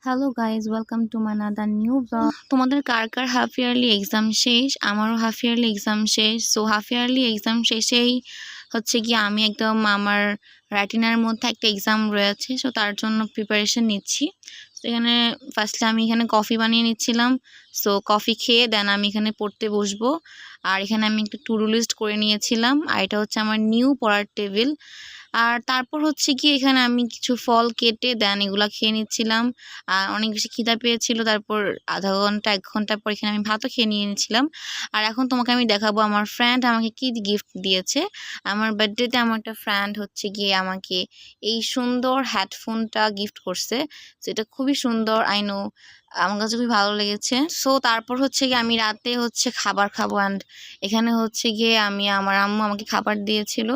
Hello guys, welcome to my another new blog. তোমাদের কার কার half yearly exam শেষ? আমারও হাফ ইয়ারলি এক্সাম শেষ। সো হাফ ইয়ারলি এক্সাম শেষেই হচ্ছে কি আমি একদম আমার র্যাটিনার মধ্যে একটা এক্সাম রয়েছে, সো তার জন্য প্রিপারেশন নিচ্ছি। তো এখানে ফার্স্টে আমি এখানে কফি বানিয়ে নিচ্ছিলাম। সো কফি খেয়ে দেন আমি এখানে পড়তে বসবো। আর এখানে আমি একটা টু ডু লিস্ট করে নিয়েছিলাম, আর এটা হচ্ছে আমার নিউ পড়ার টেবিল। আর তারপর হচ্ছে কি এখানে আমি কিছু ফল কেটে দেন এগুলা খেয়ে নিচ্ছিলাম। আর অনেক বেশি খিদা পেয়েছিল, তারপর আধা ঘন্টা 1 ঘন্টা পর এখানে আমি ভাতও খেয়ে নিয়ে নিয়েছিলাম। আর এখন তোমাকে আমি দেখাবো আমার ফ্রেন্ড আমাকে কি গিফট দিয়েছে। আমার বার্থডেতে আমার একটা ফ্রেন্ড হচ্ছে গিয়ে আমাকে এই সুন্দর হেডফোনটা গিফট করছে, যেটা খুবই সুন্দর। আই নো, আমার কাছে খুবই ভালো লেগেছে। সো তারপর হচ্ছে গিয়ে আমি রাতে হচ্ছে খাবার খাবো, অ্যান্ড এখানে হচ্ছে গিয়ে আমার আম্মু আমাকে খাবার দিয়েছিল।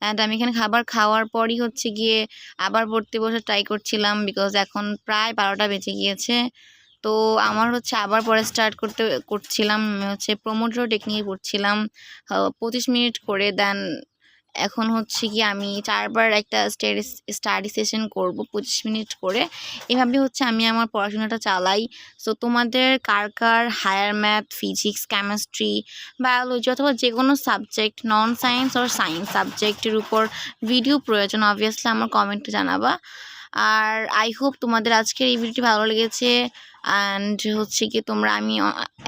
অ্যান্ড আমি এখানে খাবার খাওয়ার পরই হচ্ছে গিয়ে আবার পড়তে বসে ট্রাই করছিলাম, বিকজ এখন প্রায় 12টা বেজে গিয়েছে। তো আমার হচ্ছে আবার পরে স্টার্ট করছিলাম। আমি হচ্ছে প্রোমোটর টেকনিকে পড়ছিলাম 25 মিনিট করে। দেন এখন হচ্ছে কি আমি 4বার একটা স্টাডি সেশন করব 25 মিনিট করে। এভাবে হচ্ছে আমি আমার পড়াশোনাটা চালাই। সো তোমাদের কার কার higher math, physics, chemistry, biology অথবা যে কোনো সাবজেক্ট, নন সায়েন্স আর সায়েন্স সাবজেক্টের উপর ভিডিও প্রয়োজন, অবভিয়াসলি আমার কমেন্টে জানাবা। আর আই হোপ তোমাদের আজকের এই ভিডিওটি ভালো লেগেছে। অ্যান্ড হচ্ছে কি আমি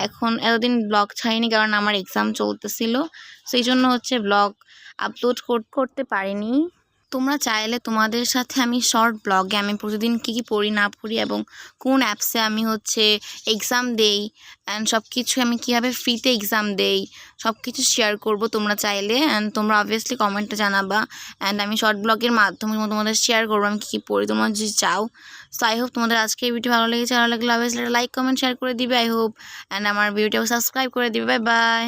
এখন এতদিন ব্লগ ছাড়িনি, কারণ আমার এক্সাম চলতেছিল, সেই জন্য হচ্ছে ব্লগ আপলোড করতে পারিনি। তোমরা চাইলে তোমাদের সাথে আমি শর্ট ব্লগে আমি প্রতিদিন কী কী পড়ি না পড়ি এবং কোন অ্যাপসে আমি হচ্ছে এক্সাম দেই, অ্যান্ড সব কিছু আমি কীভাবে ফ্রিতে এক্সাম দেই সব কিছু শেয়ার করব তোমরা চাইলে। অ্যান্ড তোমরা অবভিয়াসলি কমেন্টে জানাবা, অ্যান্ড আমি শর্ট ব্লগের মাধ্যমে তোমাদের শেয়ার করবো আমি কী কী পড়ি তোমরা যদি চাও। সো আই হোপ তোমাদের আজকে এই ভিডিও ভালো লেগেছে। ভালো লাগলে অবভিয়াসলি লাইক কমেন্ট শেয়ার করে দিবে, আই হোপ। অ্যান্ড আমার ভিডিওটাও সাবস্ক্রাইব করে দিবে। Bye bye.